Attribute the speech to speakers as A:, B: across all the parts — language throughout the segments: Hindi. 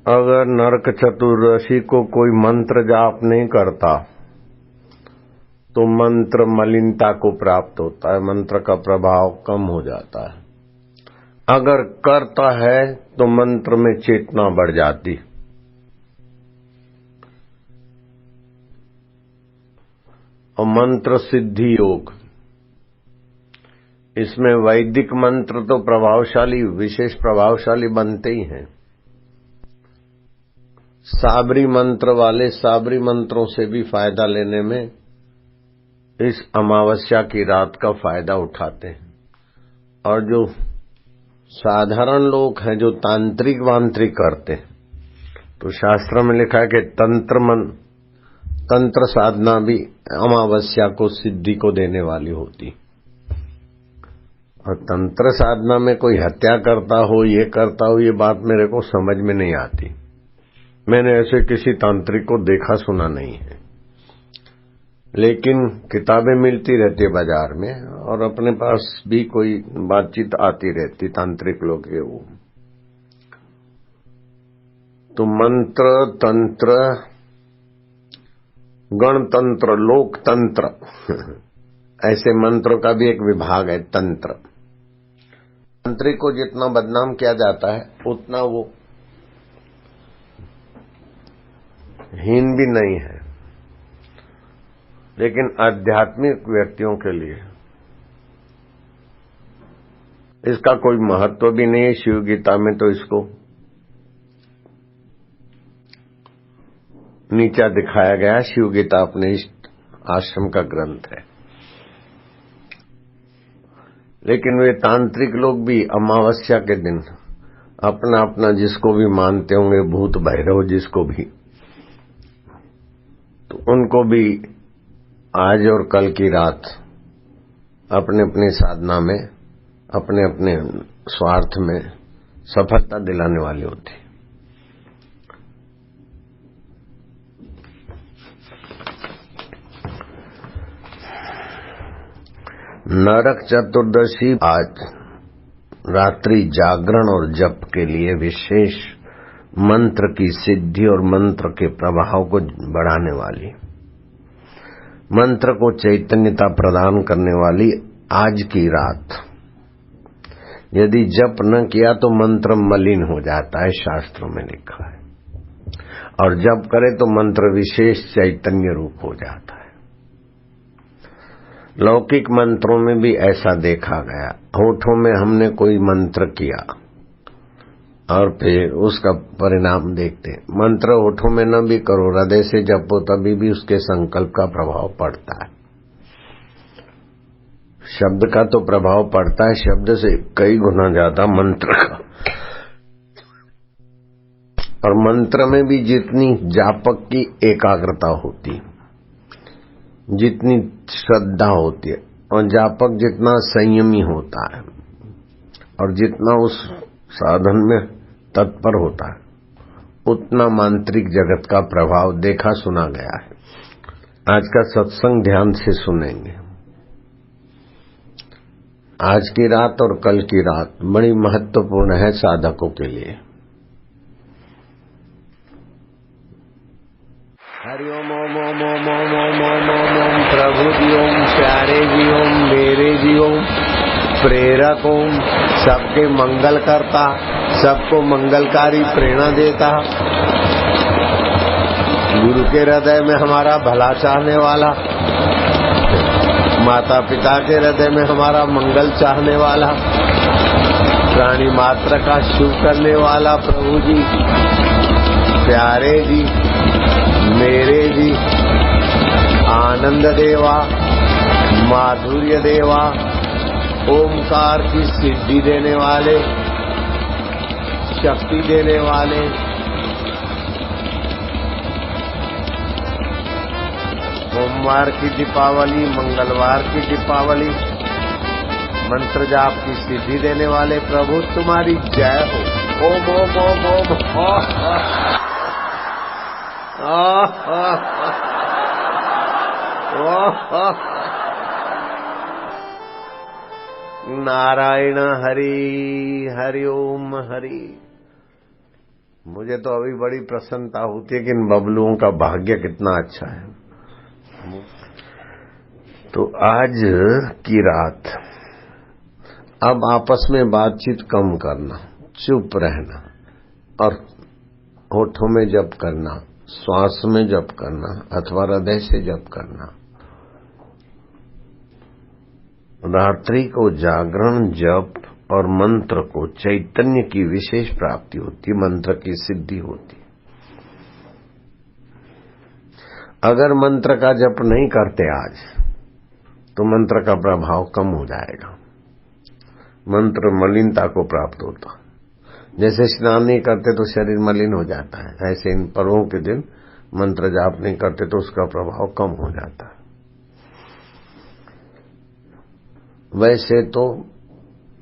A: अगर नरक चतुर्दशी को कोई मंत्र जाप नहीं करता तो मंत्र मलिनता को प्राप्त होता है, मंत्र का प्रभाव कम हो जाता है। अगर करता है तो मंत्र में चेतना बढ़ जाती। और मंत्र सिद्धि योग, इसमें वैदिक मंत्र तो प्रभावशाली, विशेष प्रभावशाली बनते ही हैं। साबरी मंत्र वाले साबरी मंत्रों से भी फायदा लेने में इस अमावस्या की रात का फायदा उठाते हैं। और जो साधारण लोग हैं जो तांत्रिक वांत्रिक करते हैं, तो शास्त्र में लिखा है कि तंत्र साधना भी अमावस्या को सिद्धि को देने वाली होती। और तंत्र साधना में कोई हत्या करता हो, ये करता हो, ये बात मेरे को समझ में नहीं आती। मैंने ऐसे किसी तांत्रिक को देखा सुना नहीं है, लेकिन किताबें मिलती रहती है बाजार में और अपने पास भी कोई बातचीत आती रहती तांत्रिक लोग के। वो तो मंत्र, तंत्र, गणतंत्र, लोकतंत्र ऐसे मंत्रों का भी एक विभाग है तंत्र। तांत्रिक को जितना बदनाम किया जाता है उतना वो हीन भी नहीं है, लेकिन आध्यात्मिक व्यक्तियों के लिए इसका कोई महत्व भी नहीं है। शिव गीता में तो इसको नीचा दिखाया गया। शिव गीता अपने इष्ट आश्रम का ग्रंथ है, लेकिन वे तांत्रिक लोग भी अमावस्या के दिन अपना अपना जिसको भी मानते होंगे, भूत भैरव जिसको भी, तो उनको भी आज और कल की रात अपने अपनी साधना में, अपने अपने स्वार्थ में सफलता दिलाने वाली होती। नरक चतुर्दशी आज रात्रि जागरण और जप के लिए विशेष मंत्र की सिद्धि और मंत्र के प्रभाव को बढ़ाने वाली, मंत्र को चैतन्यता प्रदान करने वाली आज की रात यदि जप न किया तो मंत्र मलिन हो जाता है, शास्त्रों में लिखा है। और जप करे तो मंत्र विशेष चैतन्य रूप हो जाता है। लौकिक मंत्रों में भी ऐसा देखा गया। होठों में हमने कोई मंत्र किया और फिर उसका परिणाम देखते। मंत्र होठों में न भी करो, हृदय से जपो, तभी भी उसके संकल्प का प्रभाव पड़ता है। शब्द का तो प्रभाव पड़ता है, शब्द से कई गुना ज्यादा मंत्र का। और मंत्र में भी जितनी जापक की एकाग्रता होती, जितनी श्रद्धा होती है, और जापक जितना संयमी होता है और जितना उस साधन में तत्पर होता है, उतना मांत्रिक जगत का प्रभाव देखा सुना गया है। आज का सत्संग ध्यान से सुनेंगे। आज की रात और कल की रात बड़ी महत्वपूर्ण है साधकों के लिए। हरि ओम ओम ओम ओम ओम ओम ओम ओम ओम प्रभु जी ओम, प्यारे जी ओम, मेरे जी ओम, प्रेरक ओम, सबके मंगल करता, सबको मंगलकारी प्रेरणा देता, गुरु के हृदय में हमारा भला चाहने वाला, माता पिता के हृदय में हमारा मंगल चाहने वाला, प्राणी मात्र का शुभ करने वाला प्रभु जी, प्यारे जी, मेरे जी, आनंद देवा, माधुर्य देवा, ओमकार की सिद्धि देने वाले, शक्ति देने वाले, सोमवार की दीपावली, मंगलवार की दीपावली, मंत्र जाप की सिद्धि देने वाले प्रभु तुम्हारी जय हो। ओम ओम ओम ओम। नारायण हरि, हरि ओम हरि। मुझे तो अभी बड़ी प्रसन्नता होती है कि इन बबलुओं का भाग्य कितना अच्छा है। तो आज की रात अब आपस में बातचीत कम करना, चुप रहना और होठों में जप करना, श्वास में जप करना अथवा हृदय से जप करना। रात्रि को जागरण, जप और मंत्र को चैतन्य की विशेष प्राप्ति होती, मंत्र की सिद्धि होती। अगर मंत्र का जप नहीं करते आज तो मंत्र का प्रभाव कम हो जाएगा, मंत्र मलिनता को प्राप्त होता। जैसे स्नान नहीं करते तो शरीर मलिन हो जाता है, ऐसे इन पर्वों के दिन मंत्र जाप नहीं करते तो उसका प्रभाव कम हो जाता है। वैसे तो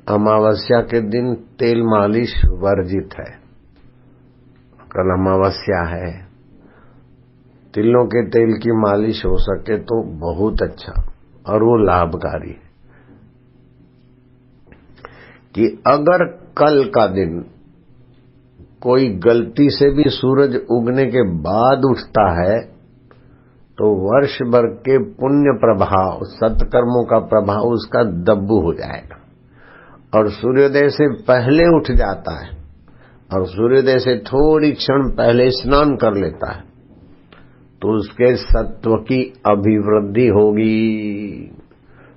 A: अमावस्या के दिन तेल मालिश वर्जित है। कल अमावस्या है, तिलों के तेल की मालिश हो सके तो बहुत अच्छा और वो लाभकारी है। कि अगर कल का दिन कोई गलती से भी सूरज उगने के बाद उठता है तो वर्ष भर के पुण्य प्रभाव, सत्कर्मों का प्रभाव उसका दब्बू हो जाएगा। और सूर्योदय से पहले उठ जाता है और सूर्योदय से थोड़ी क्षण पहले स्नान कर लेता है तो उसके सत्व की अभिवृद्धि होगी।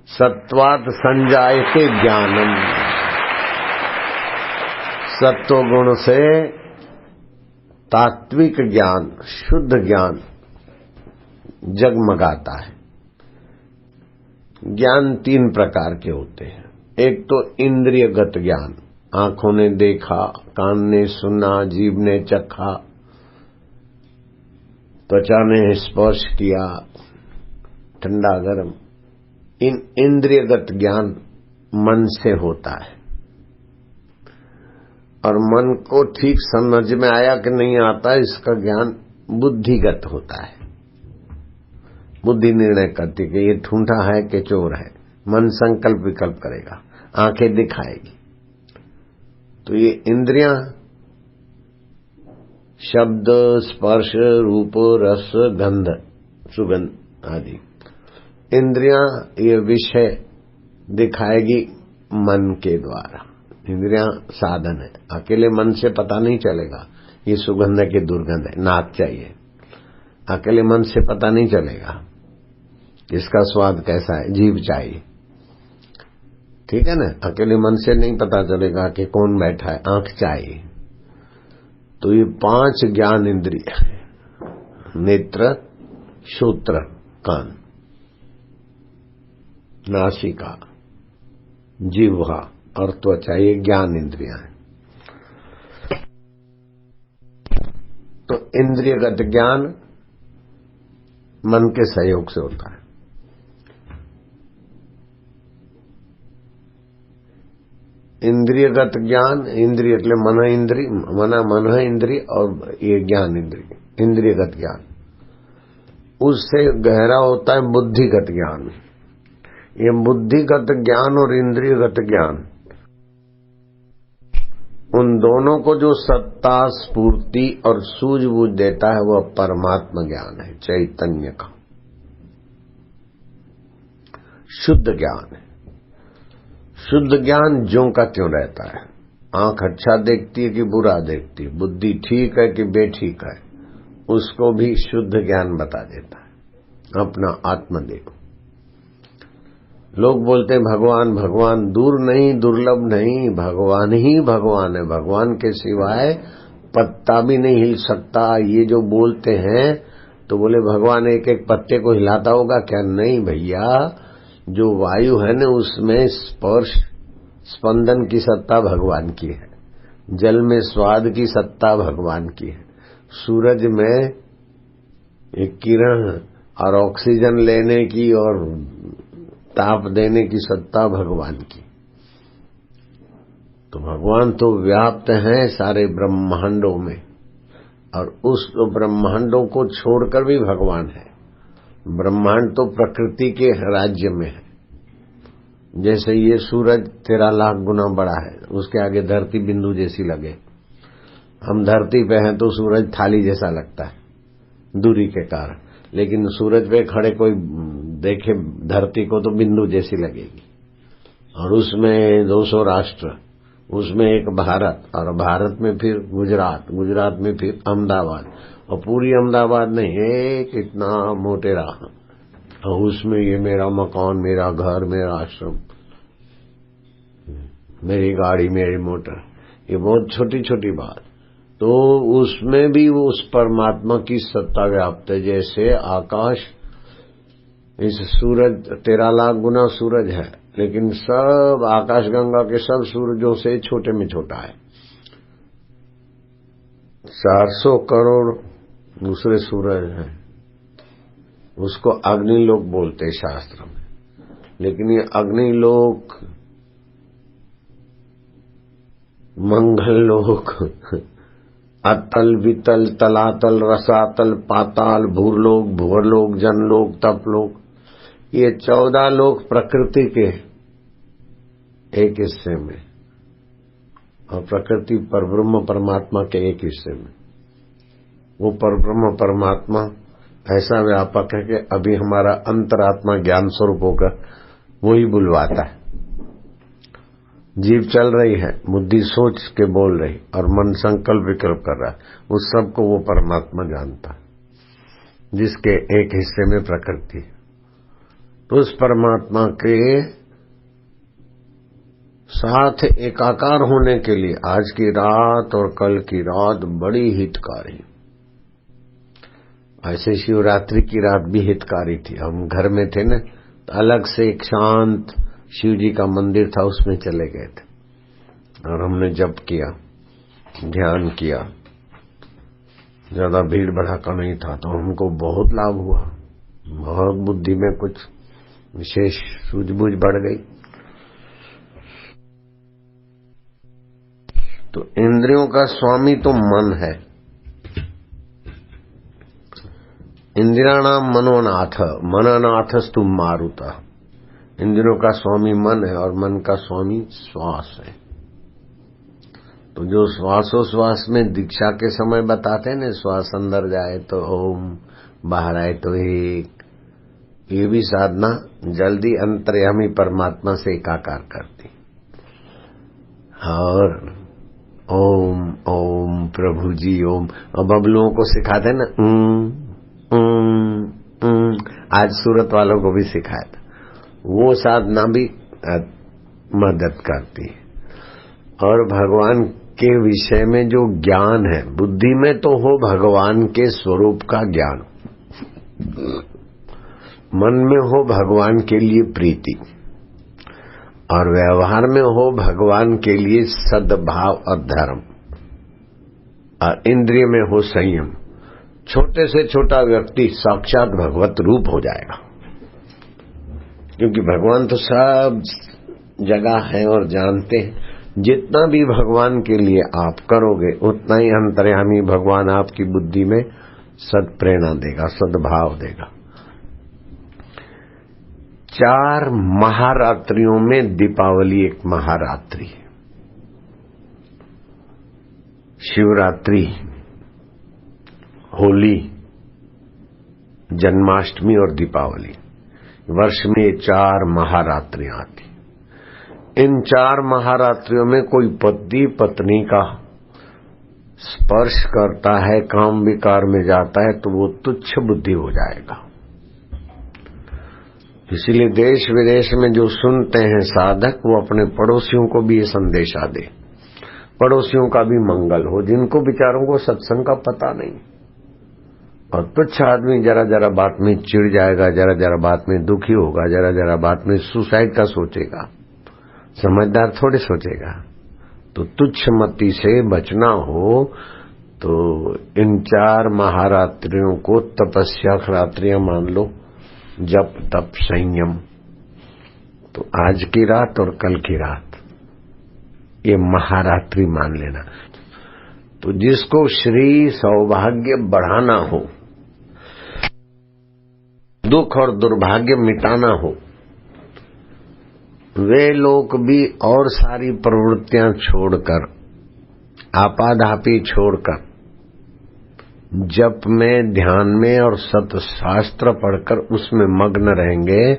A: सत्वात् संजायते ज्ञानम, सत्व गुण से तात्विक ज्ञान, शुद्ध ज्ञान जगमगाता है। ज्ञान तीन प्रकार के होते हैं। एक तो इंद्रियगत ज्ञान, आंखों ने देखा, कान ने सुना, जीभ ने चखा, त्वचा ने स्पर्श किया, ठंडा गर्म। इन इंद्रियगत ज्ञान मन से होता है और मन को ठीक समझ में आया कि नहीं आता, इसका ज्ञान बुद्धिगत होता है। बुद्धि निर्णय करती कि ये ठूंठा है कि चोर है। मन संकल्प विकल्प करेगा, आंखें दिखाएगी। तो ये इंद्रियां शब्द, स्पर्श, रूप, रस, गंध, सुगंध आदि इंद्रियां ये विषय दिखाएगी मन के द्वारा। इंद्रियां साधन है, अकेले मन से पता नहीं चलेगा ये सुगंध है कि दुर्गंध है, नाक चाहिए। अकेले मन से पता नहीं चलेगा इसका स्वाद कैसा है, जीभ चाहिए। ठीक है ना, अकेले मन से नहीं पता चलेगा कि कौन बैठा है, आंख चाहिए। तो ये पांच ज्ञान इंद्रिय, नेत्र, श्रोत्र, कान, नासिका, जिह्वा और त्वचा, ये ज्ञान इंद्रियां हैं। तो इंद्रियगत ज्ञान मन के सहयोग से होता है। इंद्रियगत ज्ञान, इंद्रिय એટલે मन इंद्रिय, मन इंद्रिय और ये ज्ञान इंद्रिय, इंद्रियगत ज्ञान। उससे गहरा होता है बुद्धिगत ज्ञान। ये बुद्धिगत ज्ञान और इंद्रियगत ज्ञान, उन दोनों को जो सत्ता, स्फूर्ति और सूझबूझ देता है वह परमात्मा ज्ञान है, चैतन्य का शुद्ध ज्ञान है। शुद्ध ज्ञान ज्यों का त्यों रहता है। आंख अच्छा देखती है कि बुरा देखती है, बुद्धि ठीक है कि बेठीक है, उसको भी शुद्ध ज्ञान बता देता है। अपना आत्मदेव। लोग बोलते हैं भगवान भगवान, दूर नहीं, दुर्लभ नहीं, भगवान ही भगवान है। भगवान के सिवाय पत्ता भी नहीं हिल सकता। ये जो बोलते हैं तो बोले भगवान एक एक पत्ते को हिलाता होगा क्या? नहीं भैया, जो वायु है न उसमें स्पर्श स्पंदन की सत्ता भगवान की है, जल में स्वाद की सत्ता भगवान की है, सूरज में एक किरण और ऑक्सीजन लेने की और ताप देने की सत्ता भगवान की। तो भगवान तो व्याप्त हैं सारे ब्रह्मांडों में, और उस ब्रह्मांडों को छोड़कर भी भगवान है। ब्रह्मांड तो प्रकृति के राज्य में है। जैसे ये सूरज 13 लाख गुना बड़ा है, उसके आगे धरती बिंदु जैसी लगे। हम धरती पे हैं तो सूरज थाली जैसा लगता है दूरी के कारण, लेकिन सूरज पे खड़े कोई देखे धरती को तो बिंदु जैसी लगेगी। और उसमें 200 राष्ट्र, उसमें एक भारत, और भारत में फिर गुजरात, गुजरात में फिर अहमदाबाद, और पूरी अहमदाबाद नहीं, एक इतना मोटेरा, और उसमें ये मेरा मकान, मेरा घर, मेरा आश्रम, मेरी गाड़ी, मेरी मोटर, ये बहुत छोटी छोटी बात। तो उसमें भी वो उस परमात्मा की सत्ता व्याप्त है। जैसे आकाश, इस सूरज 13 लाख गुना सूरज है, लेकिन सब आकाशगंगा के सब सूरजों से छोटे में छोटा है। 400 करोड़ दूसरे सूरज हैं, उसको अग्निलोक बोलते शास्त्र में। लेकिन ये अग्निलोक, मंगललोक, अतल वितल तलातल रसातल पाताल भूरलोक भुवरलोक जनलोक तपलोक, ये 14 लोक प्रकृति के एक हिस्से में, और प्रकृति परब्रह्म परमात्मा के एक हिस्से में। वो परब्रह्म परमात्मा ऐसा व्यापक है कि अभी हमारा अंतरात्मा ज्ञान स्वरूप होकर वही बुलवाता है। जीव चल रही है, बुद्धि सोच के बोल रही, और मन संकल्प विकल्प कर रहा है, उस सब को वो परमात्मा जानता है, जिसके एक हिस्से में प्रकृति। तो उस परमात्मा के साथ एकाकार होने के लिए आज की रात और कल की रात बड़ी हितकारी। ऐसे शिवरात्रि की रात भी हितकारी थी। हम घर में थे न, तो अलग से एक शांत शिव जी का मंदिर था, उसमें चले गए थे और हमने जप किया, ध्यान किया। ज्यादा भीड़ भड़ाका नहीं था, तो हमको बहुत लाभ हुआ, बहुत बुद्धि में कुछ विशेष सूझबूझ बढ़ गई। तो इंद्रियों का स्वामी तो मन है। इंद्रियाणाम मनोनाथ मननाथस्तु मारुता। इंद्रियों का स्वामी मन है और मन का स्वामी श्वास है। तो जो श्वासोश्वास में दीक्षा के समय बताते हैं ना, श्वास अंदर जाए तो ओम, बाहर आए तो एक, ये भी साधना जल्दी अंतर्यामी परमात्मा से एकाकार करती। और ओम ओम प्रभु जी ओम, अब लोगों को सिखाते ना, आज सूरत वालों को भी सिखाया था, वो साधना भी मदद करती है। और भगवान के विषय में जो ज्ञान है, बुद्धि में तो हो भगवान के स्वरूप का ज्ञान, मन में हो भगवान के लिए प्रीति, और व्यवहार में हो भगवान के लिए सद्भाव और धर्म, और इंद्रिय में हो संयम। छोटे से छोटा व्यक्ति साक्षात भगवत रूप हो जाएगा, क्योंकि भगवान तो सब जगह है और जानते हैं। जितना भी भगवान के लिए आप करोगे, उतना ही अंतर्यामी भगवान आपकी बुद्धि में सद्प्रेरणा देगा, सद्भाव देगा। 4 महारात्रियों में दीपावली एक महारात्रि है। शिवरात्रि, होली, जन्माष्टमी और दीपावली, वर्ष में 4 महारात्रियां आती। इन 4 महारात्रियों में कोई पति पत्नी का स्पर्श करता है, काम विकार में जाता है, तो वो तुच्छ बुद्धि हो जाएगा। इसीलिए देश विदेश में जो सुनते हैं साधक, वो अपने पड़ोसियों को भी ये संदेशा दे, पड़ोसियों का भी मंगल हो, जिनको बेचारों को सत्संग का पता नहीं। और तुच्छ आदमी जरा जरा बात में चिढ़ जाएगा, जरा जरा बात में दुखी होगा, जरा जरा बात में सुसाइड का सोचेगा, समझदार थोड़े सोचेगा। तो तुच्छ मति से बचना हो तो इन 4 महारात्रियों को तपस्या रात्रियां मान लो, जप तप संयम। तो आज की रात और कल की रात ये महारात्रि मान लेना। तो जिसको श्री सौभाग्य बढ़ाना हो, दुख और दुर्भाग्य मिटाना हो, वे लोग भी और सारी प्रवृत्तियां छोड़कर आपाधापी छोड़कर जप में, ध्यान में और सत्शास्त्र पढ़कर उसमें मग्न रहेंगे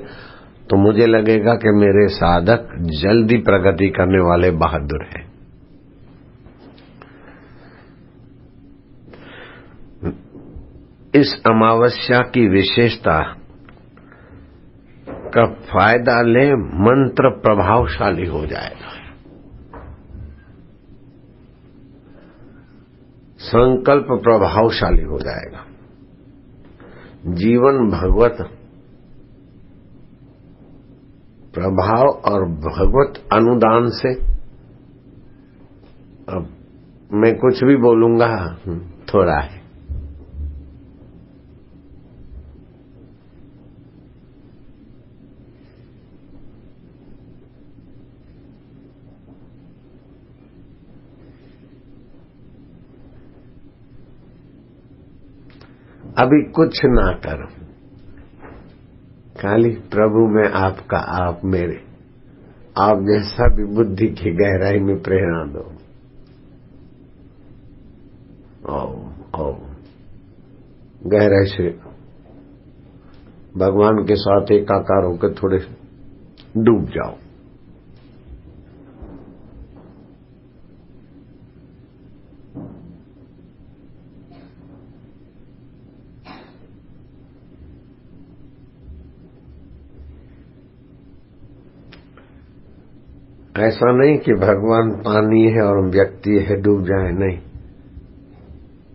A: तो मुझे लगेगा कि मेरे साधक जल्दी प्रगति करने वाले बहादुर हैं। इस अमावस्या की विशेषता का फायदा ले, मंत्र प्रभावशाली हो जाएगा, संकल्प प्रभावशाली हो जाएगा, जीवन भगवत प्रभाव और भगवत अनुदान से। अब मैं कुछ भी बोलूंगा थोड़ा है। अभी कुछ ना करो, खाली प्रभु में आपका, आप मेरे, आप जैसा भी बुद्धि की गहराई में प्रेरणा दो। ओम गहराई से भगवान के साथ एकाकार होकर थोड़े डूब जाओ। ऐसा नहीं कि भगवान पानी है और व्यक्ति है, डूब जाए, नहीं।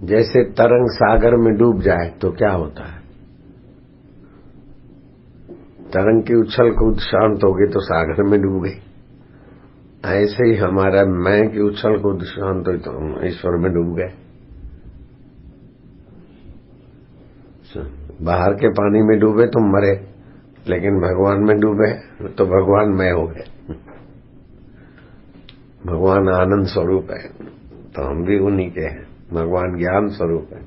A: जैसे तरंग सागर में डूब जाए तो क्या होता है, तरंग की उछल कूद शांत हो गई तो सागर में डूब गई। ऐसे ही हमारा मैं की उछल कूद शांत हुई तो हम ईश्वर में डूब गए। बाहर के पानी में डूबे तो मरे, लेकिन भगवान में डूबे तो भगवान मैं हो गए। भगवान आनंद स्वरूप है तो हम भी उन्हीं के हैं। भगवान ज्ञान स्वरूप है,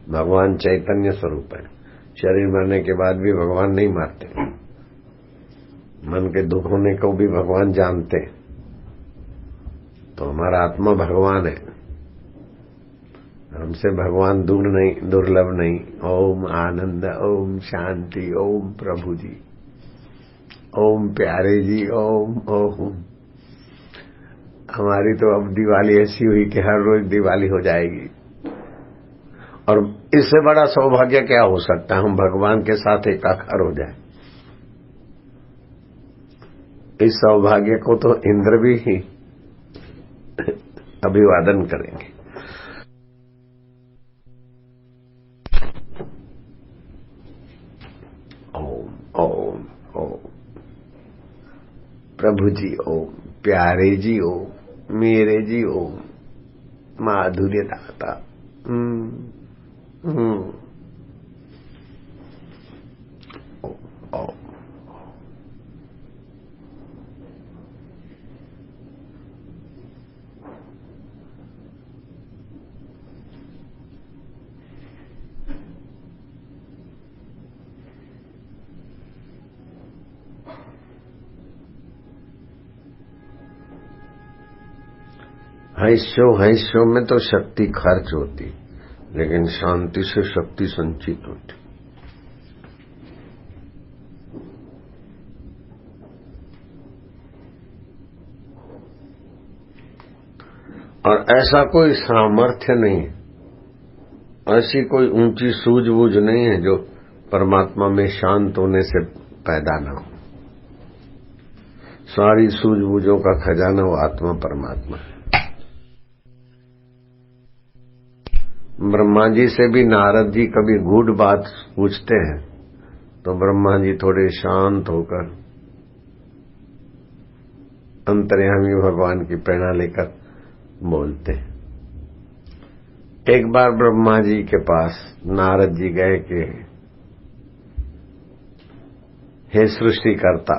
A: भगवान चैतन्य स्वरूप है। शरीर मरने के बाद भी भगवान नहीं मारते, मन के दुख होने को भी भगवान जानते। तो हमारा आत्मा भगवान है, हमसे भगवान दूर नहीं, दुर्लभ नहीं। ओम आनंद, ओम शांति, ओम प्रभु जी, ओम प्यारे जी, ओम ओम। हमारी तो अब दिवाली ऐसी हुई कि हर रोज दिवाली हो जाएगी, और इससे बड़ा सौभाग्य क्या हो सकता है, हम भगवान के साथ एकाकार हो जाए। इस सौभाग्य को तो इंद्र भी ही अभिवादन करेंगे। ओम ओम ओम प्रभु जी, ओम प्यारे जी, ओम मेरे जी, ओम माधुर्य दाता। हैशो में तो शक्ति खर्च होती, लेकिन शांति से शक्ति संचित होती। और ऐसा कोई सामर्थ्य नहीं, ऐसी कोई ऊंची सूझबूझ नहीं है जो परमात्मा में शांत होने से पैदा न हो। सारी सूझबूझों का खजाना वो आत्मा परमात्मा है। ब्रह्मा जी से भी नारद जी कभी गूढ़ बात पूछते हैं तो ब्रह्मा जी थोड़े शांत होकर अंतर्यामी भगवान की प्रेरणा लेकर बोलते हैं। एक बार ब्रह्मा जी के पास नारद जी गए कि हे सृष्टिकर्ता,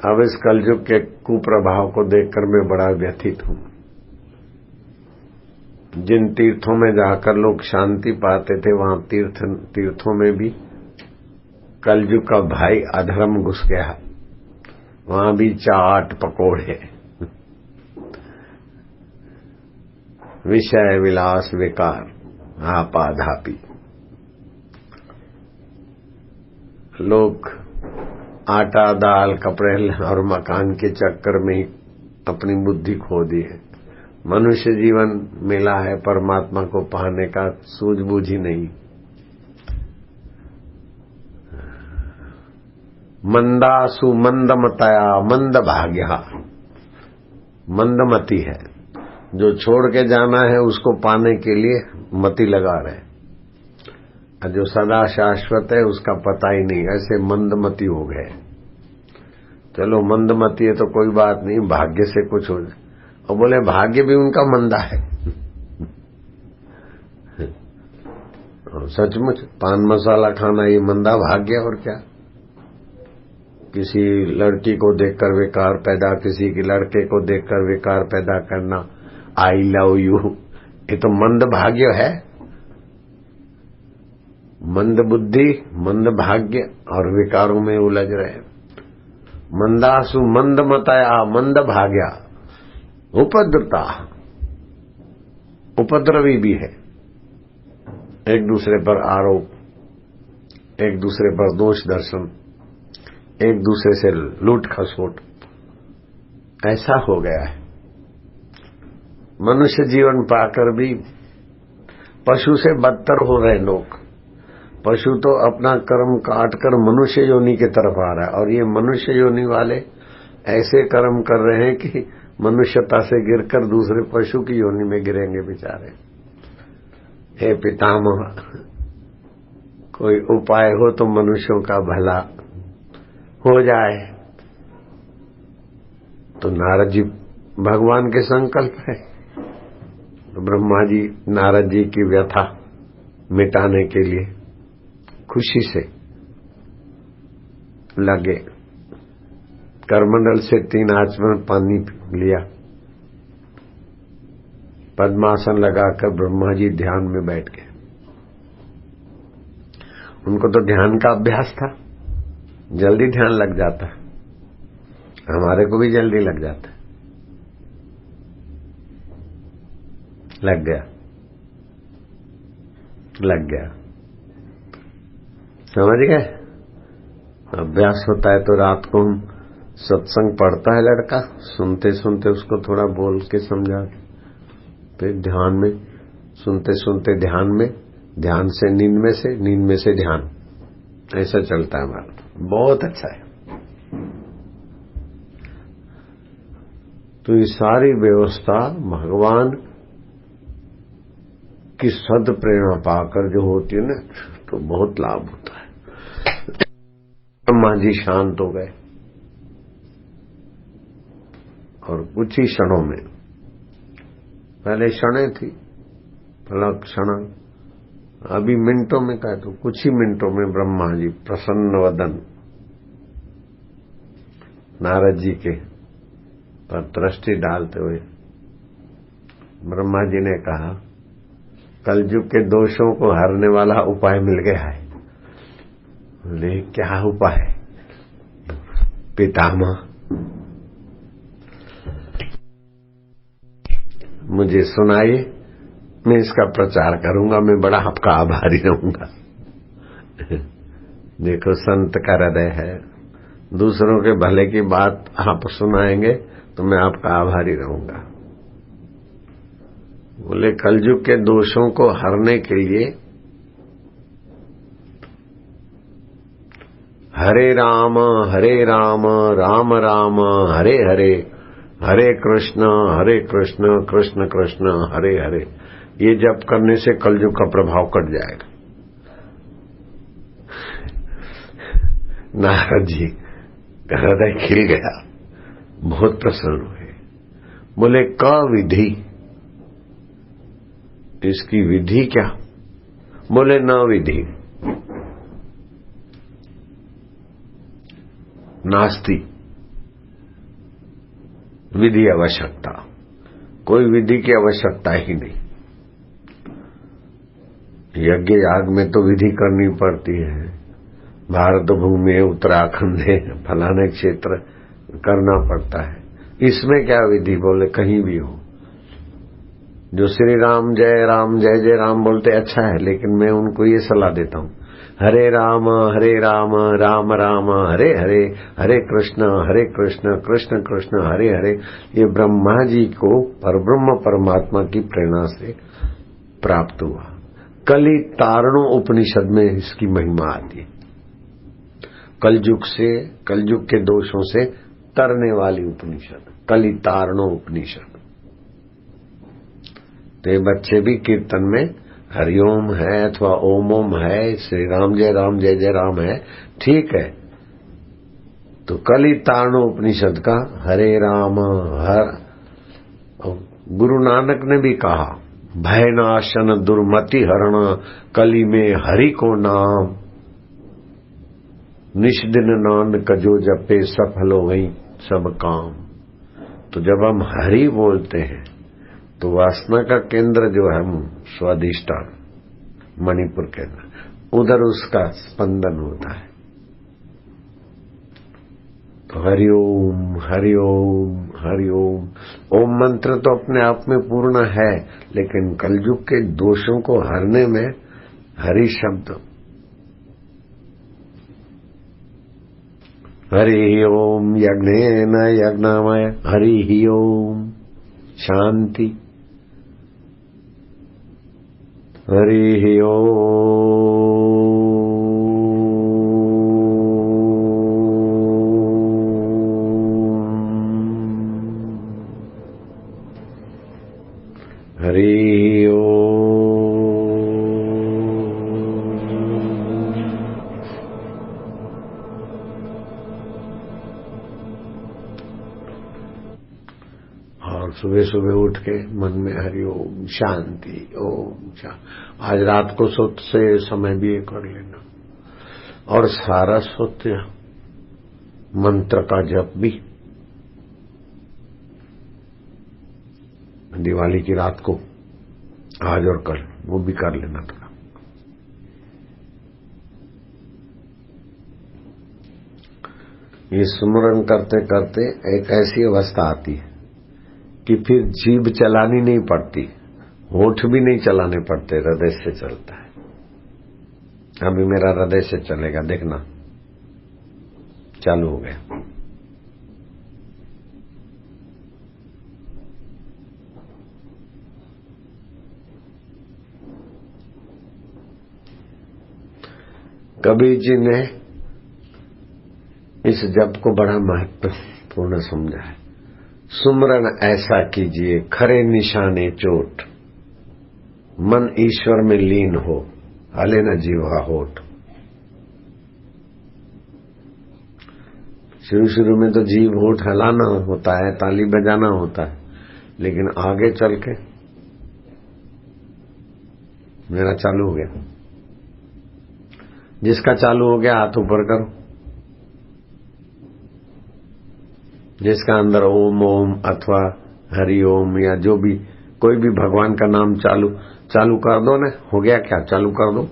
A: अब इस कलयुग के कुप्रभाव को देखकर मैं बड़ा व्यथित हूं। जिन तीर्थों में जाकर लोग शांति पाते थे, वहां तीर्थों में भी कलयुग का भाई अधर्म घुस गया। वहां भी चाट पकोड़े। विषय विलास विकार आपाधापी। लोग आटा दाल कपड़े और मकान के चक्कर में ही अपनी बुद्धि खो दी है। मनुष्य जीवन मिला है परमात्मा को पाने का सूझबूझ ही नहीं। मंदासु मंदमतया मंद भाग्या, मंदमती है जो छोड़ के जाना है उसको पाने के लिए मति लगा रहे, और जो सदा शाश्वत है उसका पता ही नहीं, ऐसे मंदमती हो गए। चलो मंदमती है तो कोई बात नहीं, भाग्य से कुछ हो जाए। और बोले भाग्य भी उनका मंदा है। सचमुच पान मसाला खाना ये मंदा भाग्य और क्या। किसी लड़की को देखकर विकार पैदा, किसी की लड़के को देखकर विकार पैदा करना, आई लव यू, ये तो मंद भाग्य है। मंद बुद्धि, मंद भाग्य और विकारों में उलझ रहे। मंदासु मंद मतया मंद भाग्या, उपद्रता, उपद्रवी भी है। एक दूसरे पर आरोप, एक दूसरे पर दोष दर्शन, एक दूसरे से लूट खसोट, ऐसा हो गया है। मनुष्य जीवन पाकर भी पशु से बदतर हो रहे लोग। पशु तो अपना कर्म काट कर मनुष्य योनि की तरफ आ रहा है, और ये मनुष्य योनि वाले ऐसे कर्म कर रहे हैं कि मनुष्यता से गिरकर दूसरे पशु की योनि में गिरेंगे बेचारे। हे पितामह, कोई उपाय हो तो मनुष्यों का भला हो जाए। तो नारद जी भगवान के संकल्प है, तो ब्रह्मा जी नारद जी की व्यथा मिटाने के लिए खुशी से लगे। करमंडल से 3 आचमन पानी लिया, पद्मासन लगाकर ब्रह्मा जी ध्यान में बैठ गए। उनको तो ध्यान का अभ्यास था, जल्दी ध्यान लग जाता है। हमारे को भी जल्दी लग जाता है। लग गया, लग गया, समझ गए। अभ्यास होता है तो रात को हम सत्संग पढ़ता है लड़का, सुनते सुनते उसको थोड़ा बोल के समझा, फिर ध्यान में सुनते सुनते ध्यान में, ध्यान से नींद में से ध्यान, ऐसा चलता है हमारा। बहुत अच्छा है। तो ये सारी व्यवस्था भगवान की सद प्रेरणा पाकर जो होती है ना, तो बहुत लाभ होता है। ब्रह्मा जी शांत हो गए और कुछ ही क्षणों में, पहले क्षणें थी, पलक क्षण, अभी मिनटों में कहे तो कुछ ही मिनटों में ब्रह्मा जी प्रसन्न वदन नारद जी के पर दृष्टि डालते हुए ब्रह्मा जी ने कहा, कलयुग के दोषों को हरने वाला उपाय मिल गया है। बोले क्या उपाय? पितामह, मुझे सुनाइए, मैं इसका प्रचार करूंगा, मैं बड़ा आपका आभारी रहूंगा। देखो संत का हृदय है, दूसरों के भले की बात आप सुनाएंगे तो मैं आपका आभारी रहूंगा। बोले कलयुग के दोषों को हरने के लिए हरे राम राम राम हरे हरे, हरे कृष्ण कृष्ण कृष्ण हरे हरे, ये जप करने से कलयुग का प्रभाव कट जाएगा। नारद जी हृदय खिल गया, बहुत प्रसन्न हुए। बोले क विधि, इसकी विधि क्या? बोले न विधि नास्ति, विधि आवश्यकता, कोई विधि की आवश्यकता ही नहीं। यज्ञ याग में तो विधि करनी पड़ती है, भारत भूमि उत्तराखंड है, फलाने क्षेत्र करना पड़ता है, इसमें क्या विधि? बोले कहीं भी हो, जो श्री राम जय जय राम बोलते अच्छा है, लेकिन मैं उनको ये सलाह देता हूँ, हरे राम राम राम हरे हरे, हरे कृष्ण कृष्ण कृष्ण हरे हरे। ये ब्रह्मा जी को परब्रह्म परमात्मा की प्रेरणा से प्राप्त हुआ। कलि तारणो उपनिषद में इसकी महिमा आती है। कलयुग के दोषों से तरने वाली उपनिषद कलि तारणो उपनिषद। तो ये बच्चे भी कीर्तन में हरिओम है अथवा ओम ओम है, श्री राम जय जय राम है, ठीक है। तो कलि तारणो उपनिषद का हरे राम हर। गुरु नानक ने भी कहा, भय नाशन दुर्मति हरण कलि में हरि को नाम, निश दिन नानक जो जपे सफल हो गई सब काम। तो जब हम हरि बोलते हैं तो वासना का केंद्र जो है स्वाधिष्ठान मणिपुर केंद्र, उधर उसका स्पंदन होता है। तो हरिओम हरिओम हरिओम। ओम मंत्र तो अपने आप में पूर्ण है, लेकिन कलयुग के दोषों को हरने में हरि शब्द, हरि ओम यज्ञेन यज्ञमय, हरि ओम शांति, हरि ओम हरि ओम। और सुबह सुबह उठ के मन में हरि ओम शांति ओम शांति। आज रात को सोते से समय भी ये कर लेना, और सारा सोते मंत्र का जप भी दिवाली की रात को आज और कल वो भी कर लेना थोड़ा। ये स्मरण करते करते एक ऐसी अवस्था आती है कि फिर जीभ चलानी नहीं पड़ती, होठ भी नहीं चलाने पड़ते, हृदय से चलता है। अभी मेरा हृदय से चलेगा, देखना चालू हो गया। कबीर जी ने इस जप को बड़ा महत्वपूर्ण समझा है। सुमरन ऐसा कीजिए खरे निशाने चोट, मन ईश्वर में लीन हो, हले न जीवा होठ। शुरू में तो जीव होठ हलाना होता है, ताली बजाना होता है, लेकिन आगे चल के मेरा चालू हो गया। जिसका चालू हो गया हाथ ऊपर करो, जिसका अंदर ओम ओम अथवा हरि ओम या जो भी कोई भी भगवान का नाम चालू कर दो ना। हो गया क्या? चालू कर दो,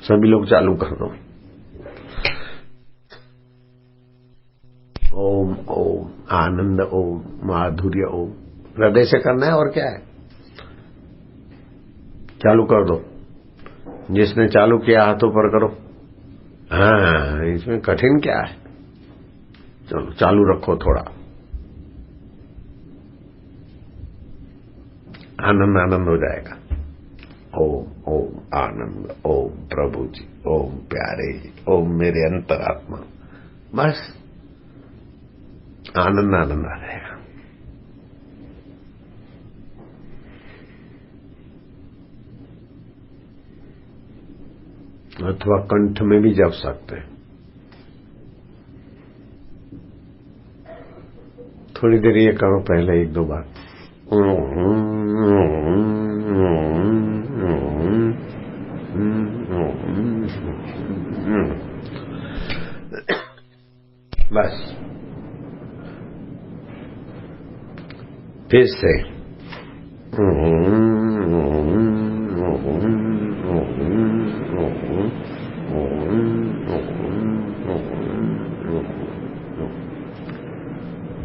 A: सभी लोग चालू कर दो। ओम ओम आनंद ओम माधुर्य ओम, हृदय से करना है और क्या है। चालू कर दो। जिसने चालू किया हाथों पर करो। हाँ, इसमें कठिन क्या है, चलो चालू रखो थोड़ा। आनंद आनंद हो जाएगा। ओम ओम आनंद, ओम प्रभु जी, ओम प्यारे जी, ओम मेरे अंतरात्मा, बस आनंद आनंद आ जाएगा। अथवा कंठ में भी जप सकते हैं। थोड़ी देर ये करो, पहले एक दो बार बस। फिर से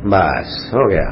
A: बस हो गया।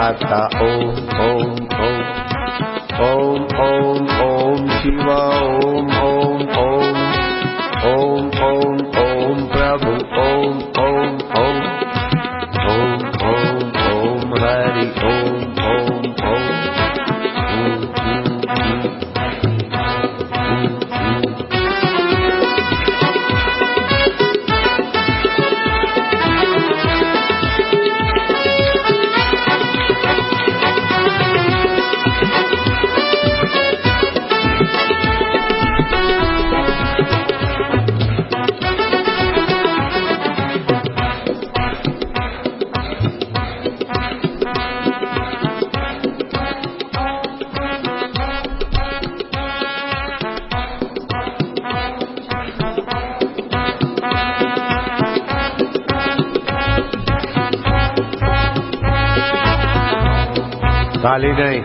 A: दाता ओम ओम ओम ओम ओम ओम शिवा ओम ओम ओम ओम ओम ओम प्रभु ओम ओम ओम ओम ओम ओम हरि ओम ओम ओम ताली नहीं।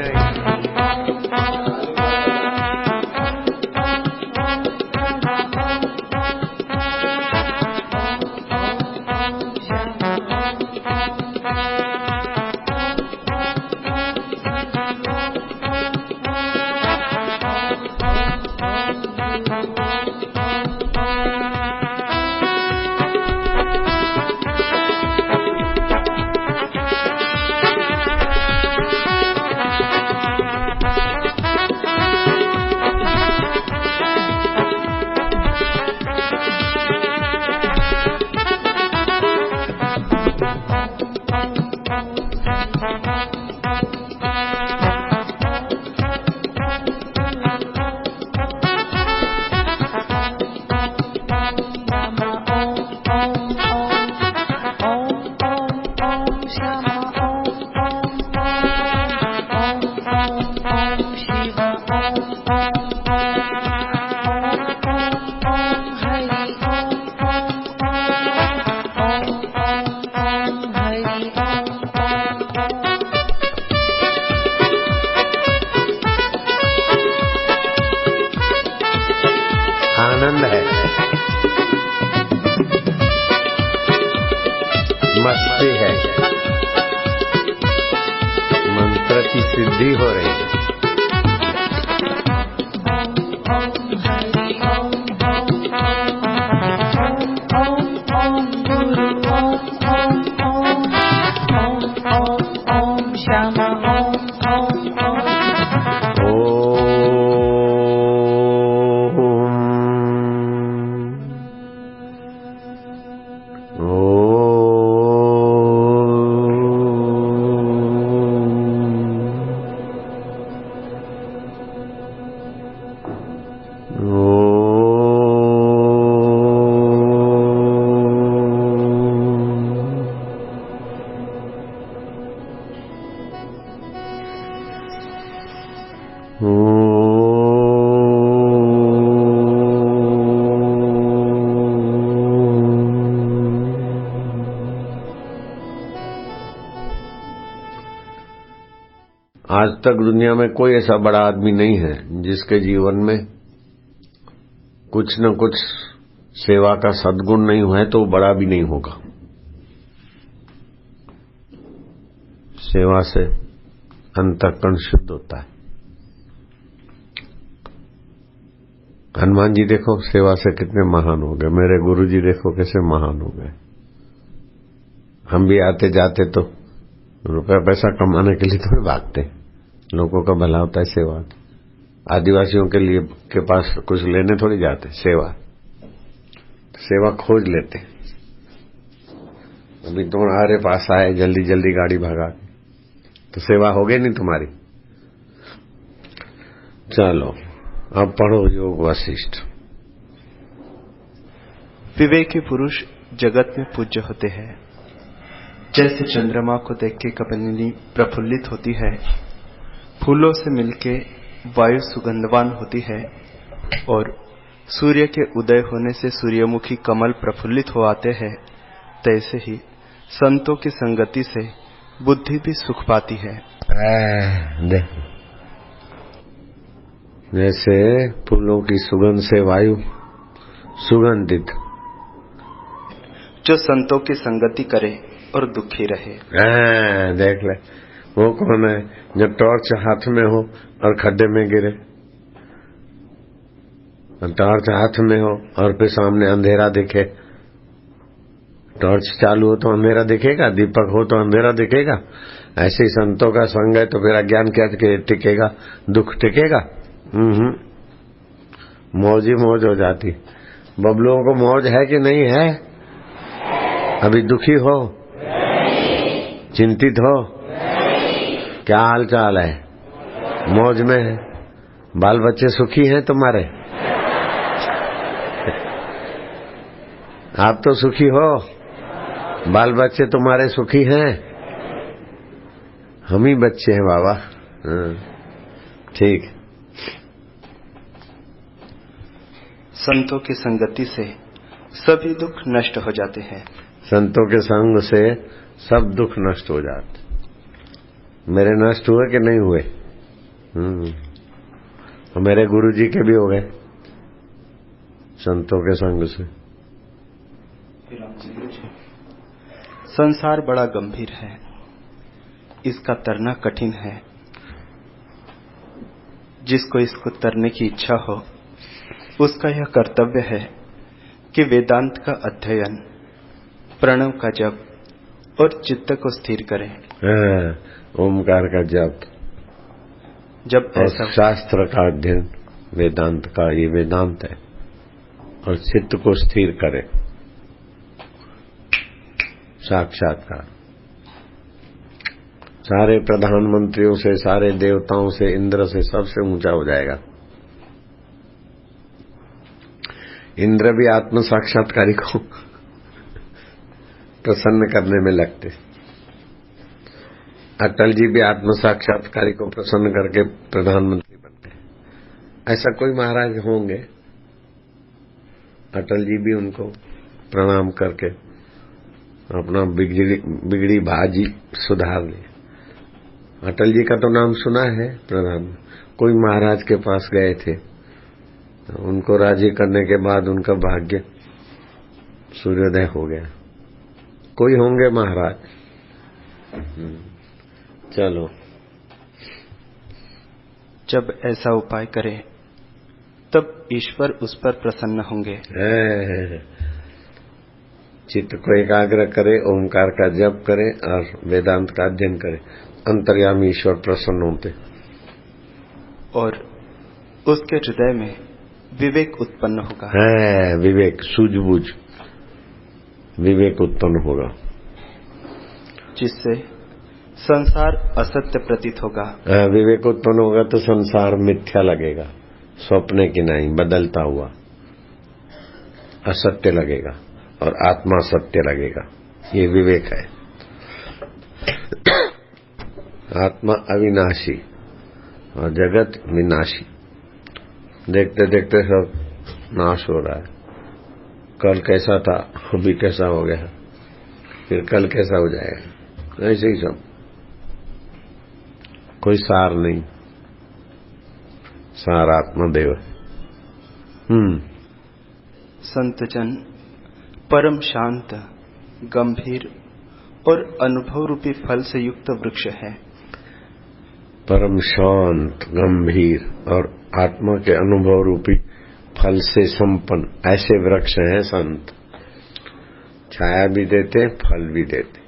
A: आनंद है, मस्ती है, मंत्र की सिद्धि हो रही है। आज तक दुनिया में कोई ऐसा बड़ा आदमी नहीं है जिसके जीवन में कुछ न कुछ सेवा का सद्गुण नहीं हुआ है, तो वो बड़ा भी नहीं होगा। सेवा से अंतःकरण शुद्ध होता है। हनुमान जी देखो सेवा से कितने महान हो गए, मेरे गुरु जी देखो कैसे महान हो गए। हम भी आते जाते तो रुपया पैसा कमाने के लिए थोड़े भागते, लोगों का भला होता है सेवा। आदिवासियों के लिए के पास कुछ लेने थोड़ी जाते, सेवा खोज लेते। अभी तुम्हारे पास आए जल्दी जल्दी गाड़ी भगा तो सेवा हो गई नहीं तुम्हारी। चलो अब पढ़ो योग वशिष्ठ।
B: विवेकी पुरुष जगत में पूज्य होते हैं। जैसे चंद्रमा को देख के कपिलिनी प्रफुल्लित होती है, फूलों से मिलके वायु सुगंधवान होती है, और सूर्य के उदय होने से सूर्यमुखी कमल प्रफुल्लित हो आते हैं, तैसे ही संतों की संगति से बुद्धि भी सुख पाती है।
A: जैसे फूलों की सुगंध से वायु सुगंधित,
B: जो संतों की संगति करे और दुखी रहे।
A: देख ले, वो कौन है जो टॉर्च हाथ में हो और खड्डे में गिरे? टॉर्च हाथ में हो और फिर सामने अंधेरा दिखे। टॉर्च चालू हो तो अंधेरा दिखेगा, दीपक हो तो अंधेरा दिखेगा। ऐसे ही संतों का संग है तो फिर अज्ञान क्या टिकेगा, दुख टिकेगा? मौज ही मौज हो जाती। बबलुओं को मौज है कि नहीं है? अभी दुखी हो, चिंतित हो, क्या हाल चाल है? मौज में है? बाल बच्चे सुखी हैं तुम्हारे? आप तो सुखी हो, बाल बच्चे तुम्हारे सुखी हैं? हम ही बच्चे हैं बाबा। ठीक।
B: संतों की संगति से सभी दुख नष्ट हो जाते हैं।
A: संतों के संग से सब दुख नष्ट हो जाते। मेरे नष्ट हुए कि नहीं हुए? मेरे गुरु जी के भी हो गए संतों के संग से।
B: संसार बड़ा गंभीर है, इसका तरना कठिन है। जिसको इसको तरने की इच्छा हो उसका यह कर्तव्य है कि वेदांत का अध्ययन, प्रणव का जप और चित्त को स्थिर करें।
A: ओमकार का जप,
B: जब ऐसा
A: शास्त्र का अध्ययन, वेदांत का, ये वेदांत है, और चित्त को स्थिर करें। साक्षात्कार। सारे प्रधानमंत्रियों से, सारे देवताओं से, इंद्र से, सबसे ऊंचा हो जाएगा। इंद्र भी आत्म साक्षात्कारी को प्रसन्न करने में लगते। अटल जी भी आत्म साक्षात्कारी को प्रसन्न करके प्रधानमंत्री बनते। ऐसा कोई महाराज होंगे, अटल जी भी उनको प्रणाम करके अपना बिगड़ी भाजी सुधार ली। अटल जी का तो नाम सुना है प्रधान। कोई महाराज के पास गए थे, तो उनको राजी करने के बाद उनका भाग्य सूर्योदय हो गया। कोई होंगे महाराज। चलो,
B: जब ऐसा उपाय करें तब ईश्वर उस पर प्रसन्न होंगे।
A: चित्त को एकाग्र करे, ओंकार का जप करे और वेदांत का अध्ययन करे, अंतर्यामी ईश्वर प्रसन्न होते
B: और उसके हृदय में विवेक उत्पन्न होगा।
A: विवेक, सूझबूझ विवेक उत्पन्न होगा,
B: जिससे संसार असत्य प्रतीत होगा।
A: विवेक उत्पन्न होगा तो संसार मिथ्या लगेगा, स्वप्ने की नहीं, बदलता हुआ असत्य लगेगा और आत्मा सत्य लगेगा। ये विवेक है। आत्मा अविनाशी और जगत विनाशी। देखते देखते सब नाश हो रहा है। कल कैसा था, अभी कैसा हो गया, फिर कल कैसा हो जाएगा, ऐसे ही सब। कोई सार नहीं, सार आत्मदेव।
B: संतजन परम शांत, गंभीर और अनुभव रूपी फल से युक्त वृक्ष है।
A: परम शांत, गंभीर और आत्मा के अनुभव रूपी फल से संपन्न ऐसे वृक्ष हैं संत। छाया भी देते, फल भी देते,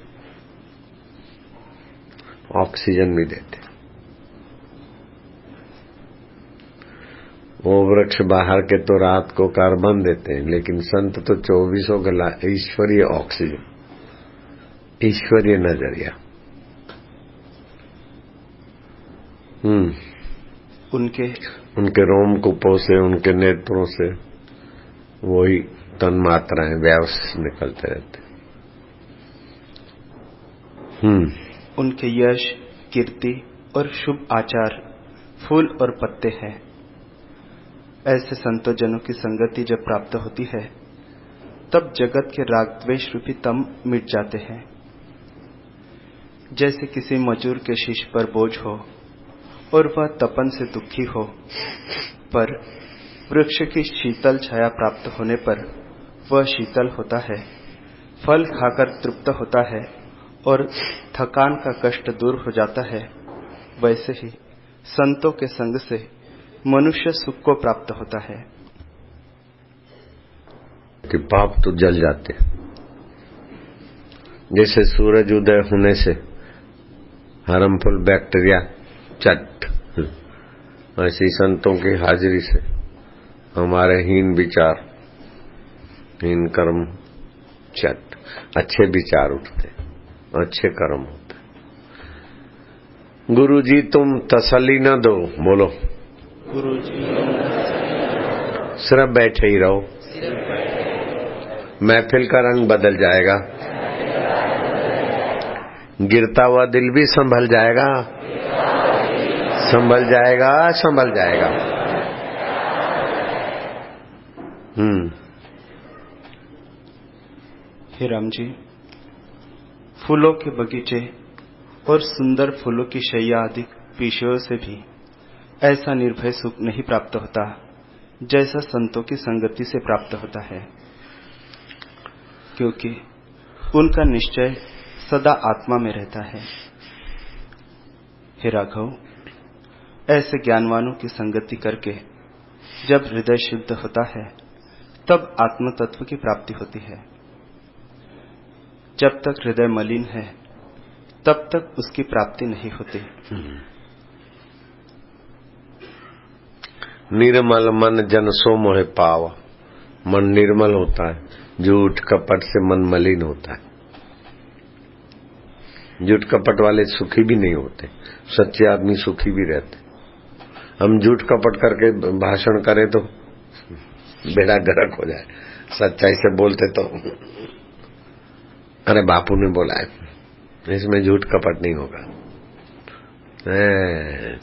A: ऑक्सीजन भी देते। वो वृक्ष बाहर के तो रात को कार्बन देते हैं, लेकिन संत तो 24 घंटा ईश्वरीय ऑक्सीजन, ईश्वरीय नजरिया। उनके रोम कूपों से, उनके नेत्रों से वही तन मात्राएं व्यास निकलते रहते।
B: उनके यश, कीर्ति और शुभ आचार फूल और पत्ते हैं। ऐसे संतों जनों की संगति जब प्राप्त होती है तब जगत के राग द्वेष रूपी तम मिट जाते हैं। जैसे किसी मजूर के शीश पर बोझ हो और वह तपन से दुखी हो, पर वृक्ष की शीतल छाया प्राप्त होने पर वह शीतल होता है, फल खाकर तृप्त होता है और थकान का कष्ट दूर हो जाता है, वैसे ही संतों के संग से मनुष्य सुख को प्राप्त होता है।
A: कि पाप तो जल जाते, जैसे सूरज उदय होने से हार्मफुल बैक्टीरिया चट, ऐसी संतों की हाजिरी से हमारे हीन विचार, हीन कर्म चट, अच्छे विचार उठते, अच्छे कर्म होते। गुरु जी तुम तसल्ली न दो, बोलो
B: गुरु जी
A: सिर्फ बैठे ही रहो, महफिल का रंग बदल जाएगा, गिरता हुआ दिल भी संभल जाएगा, संभल जाएगा, संभल जाएगा।
B: हे राम जी, फूलों के बगीचे और सुंदर फूलों की शैया आदि विषयों से भी ऐसा निर्भय सुख नहीं प्राप्त होता जैसा संतों की संगति से प्राप्त होता है, क्योंकि उनका निश्चय सदा आत्मा में रहता है। हे राघव, ऐसे ज्ञानवानों की संगति करके जब हृदय शुद्ध होता है तब आत्म तत्व की प्राप्ति होती है। जब तक हृदय मलिन है तब तक उसकी प्राप्ति नहीं होती।
A: निर्मल मन जन सो मोहे पावा, मन निर्मल होता है, झूठ कपट से मन मलिन होता है। झूठ कपट वाले सुखी भी नहीं होते, सच्चे आदमी सुखी भी रहते। हम झूठ कपट करके भाषण करें तो बेड़ा गर्क हो जाए, सच्चाई से बोलते तो अरे बापू ने बोला है, इसमें झूठ कपट नहीं होगा।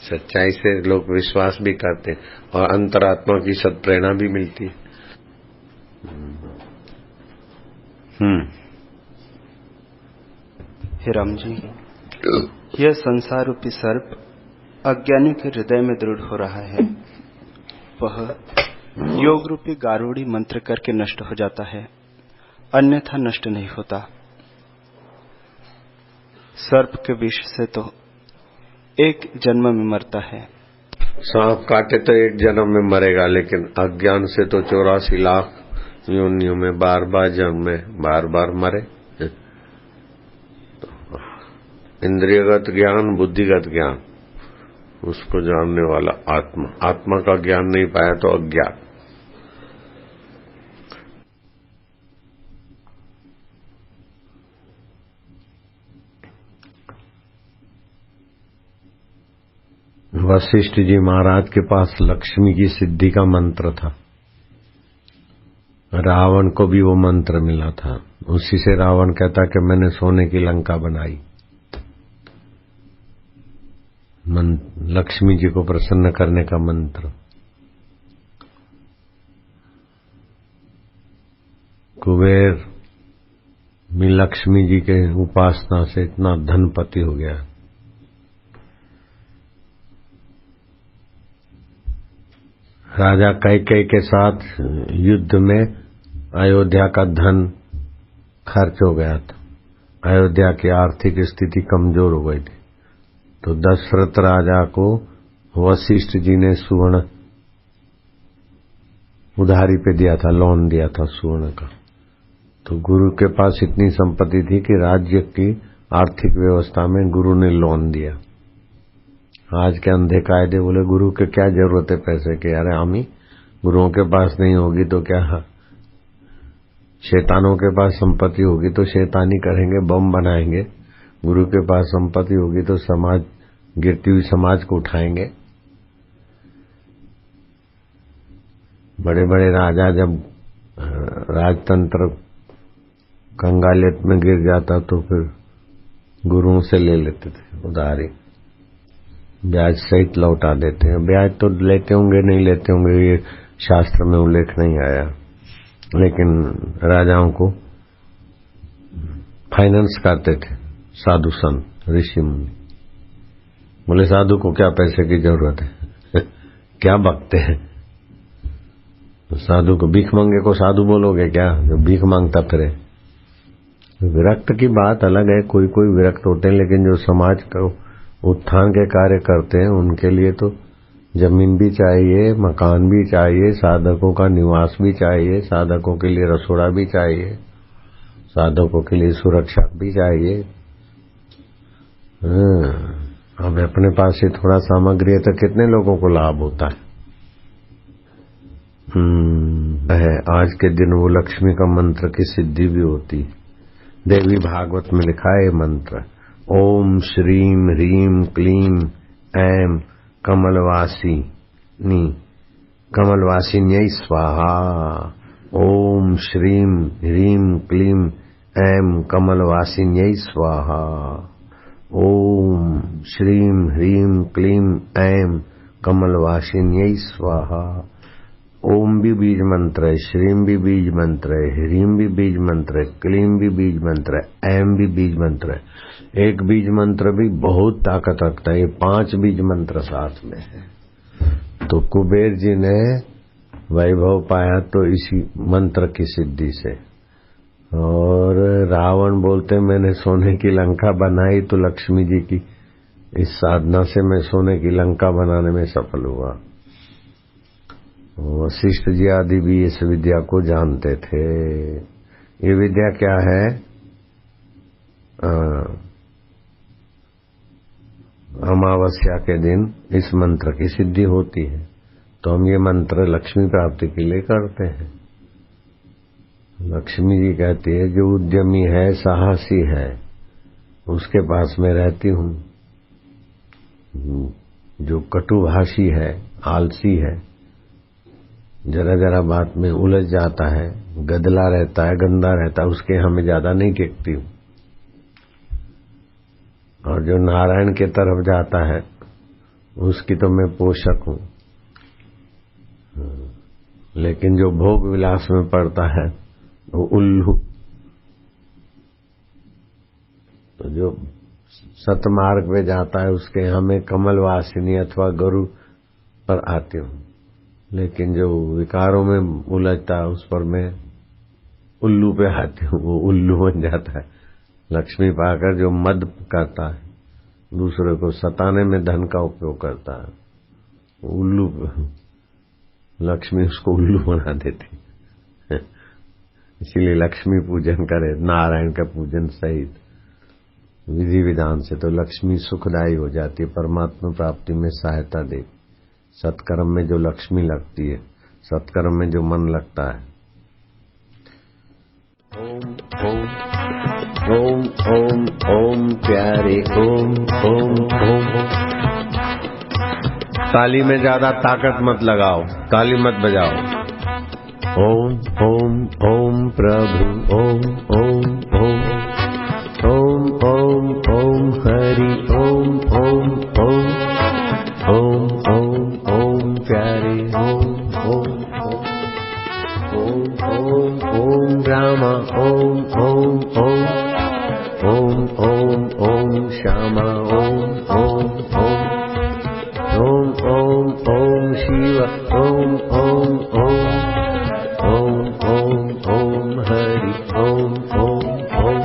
A: सच्चाई से लोग विश्वास भी करते और अंतरात्मा की सत्प्रेरणा भी मिलती।
B: हे राम जी, यह संसार रूपी सर्प अज्ञानी के हृदय में दृढ़ हो रहा है। वह योग रूपी गारूड़ी मंत्र करके नष्ट हो जाता है, अन्यथा नष्ट नहीं होता। सर्प के विष से तो एक जन्म में मरता है।
A: सांप काटे तो एक जन्म में मरेगा, लेकिन अज्ञान से तो 84 लाख योनियों में बार बार जन्म में बार बार मरे। इंद्रियगत ज्ञान, बुद्धिगत ज्ञान, उसको जानने वाला आत्मा। आत्मा का ज्ञान नहीं पाया तो अज्ञान। वशिष्ठ जी महाराज के पास लक्ष्मी की सिद्धि का मंत्र था। रावण को भी वो मंत्र मिला था। उसी से रावण कहता कि मैंने सोने की लंका बनाई। लक्ष्मी जी को प्रसन्न करने का मंत्र। कुबेर भी लक्ष्मी जी के उपासना से इतना धनपति हो गया। राजा कैकेयी के साथ युद्ध में अयोध्या का धन खर्च हो गया था। अयोध्या की आर्थिक स्थिति कमजोर हो गई थी, तो दशरथ राजा को वशिष्ठ जी ने सुवर्ण उधारी पे दिया था, लोन दिया था सुवर्ण का। तो गुरु के पास इतनी संपत्ति थी कि राज्य की आर्थिक व्यवस्था में गुरु ने लोन दिया। आज के अंधे कायदे बोले गुरु के क्या जरूरत है पैसे के, अरे आमी गुरुओं के पास नहीं होगी तो क्या, शैतानों के पास संपत्ति होगी तो शैतानी करेंगे, बम बनाएंगे। गुरु के पास संपत्ति होगी तो समाज, गिरती हुई समाज को उठाएंगे। बड़े बड़े राजा जब राजतंत्र कंगालियत में गिर जाता तो फिर गुरुओं से ले लेते थे उधारी, ब्याज सहित लौटा देते हैं। ब्याज तो लेते होंगे, नहीं लेते होंगे, ये शास्त्र में उल्लेख नहीं आया, लेकिन राजाओं को फाइनेंस करते थे साधु संत ऋषि मुनि। बोले साधु को क्या पैसे की जरूरत है क्या बकते हैं। साधु को, भीख मांगे को साधु बोलोगे क्या, जो भीख मांगता फिरे। विरक्त की बात अलग है, कोई कोई विरक्त होते हैं, लेकिन जो समाज को उत्थान के कार्य करते हैं उनके लिए तो जमीन भी चाहिए, मकान भी चाहिए, साधकों का निवास भी चाहिए, साधकों के लिए रसोड़ा भी चाहिए, साधकों के लिए सुरक्षा भी चाहिए। अब अपने पास से थोड़ा सामग्री है तो कितने लोगों को लाभ होता है। आज के दिन वो लक्ष्मी का मंत्र की सिद्धि भी होती। देवी भागवत में लिखा है मंत्र, ओम श्रीम ह्रीम क्लीम ऐम कमलवासिन्यै स्वाहा। ओम श्रीम ह्रीम क्लीम ऐम कमलवासिन्यै स्वाहा। ओम श्रीम ह्रीम क्लीम ऐम कमलवासिन्यै स्वाहा। ओम भी बीज मंत्र है, श्रीम भी बीज मंत्र है, ह्रीम भी बीज मंत्र है, क्लीम भी बीज मंत्र है, ऐम भी बीज मंत्र है। एक बीज मंत्र भी बहुत ताकत रखता है, ये 5 बीज मंत्र साथ में है। तो कुबेर जी ने वैभव पाया तो इसी मंत्र की सिद्धि से। और रावण बोलते मैंने सोने की लंका बनाई तो लक्ष्मी जी की इस साधना से मैं सोने की लंका बनाने में सफल हुआ। वशिष्ठ जी आदि भी इस विद्या को जानते थे। ये विद्या क्या है? अमावस्या के दिन इस मंत्र की सिद्धि होती है, तो हम ये मंत्र लक्ष्मी प्राप्ति के लिए करते हैं। लक्ष्मी जी कहती है जो उद्यमी है, साहसी है, उसके पास मैं रहती हूँ। जो कटुभाषी है, आलसी है, जरा जरा बात में उलझ जाता है, गदला रहता है, गंदा रहता है, उसके हमें ज्यादा नहीं टेकती हूँ। और जो नारायण के तरफ जाता है उसकी तो मैं पोषक हूँ। लेकिन जो भोग विलास में पड़ता है वो उल्लू। तो जो सतमार्ग पे जाता है उसके हमें कमलवासिनी अथवा गुरु पर आती हूँ। लेकिन जो विकारों में उलझता है उस पर मैं उल्लू पे आती हूँ, वो उल्लू बन जाता है। लक्ष्मी पाकर जो मद करता है, दूसरे को सताने में धन का उपयोग करता है, उल्लू, लक्ष्मी उसको उल्लू बना देती। इसीलिए लक्ष्मी पूजन करे, नारायण का पूजन सहित विधि विधान से, तो लक्ष्मी सुखदायी हो जाती है, परमात्मा प्राप्ति में सहायता देती। सत्कर्म में जो लक्ष्मी लगती है, सत्कर्म में जो मन लगता है। ओम ओम ओम ओम ओम प्यारे ओम ओम ओम। ताली में ज्यादा ताकत मत लगाओ, ताली मत बजाओ। ओम ओम ओम प्रभु ओम ओम ओम ओम ओम ओम हरि ओम ओम ओम ओम ओम ओम प्यारे ओम ओम ओम ओम ओम रामा ओम ओम ओम ओम ओम ओम श्यामा ओम ओम ओम ओम ओम ओम शिव ओम ओम ओम ओम ओम ओम हरि ओम ओम ओम।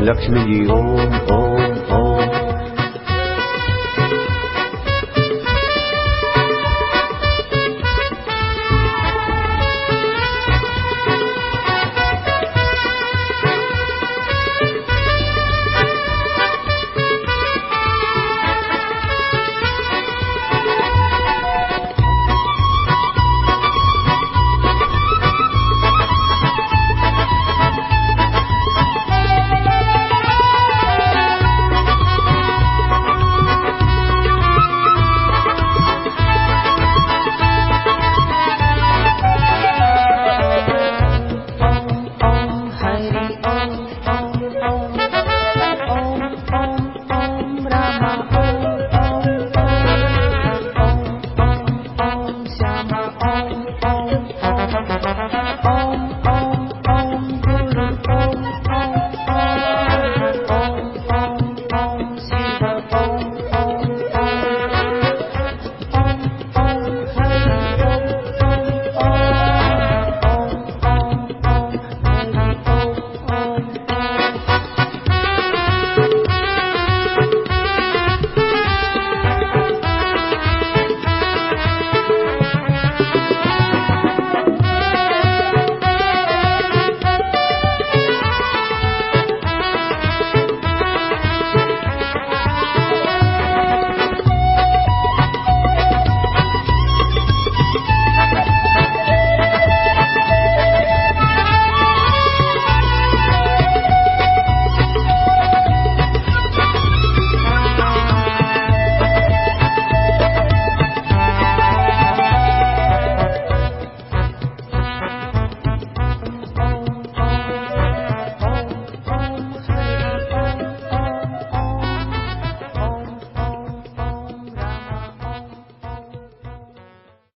A: लक्ष्मी जी ओम ओम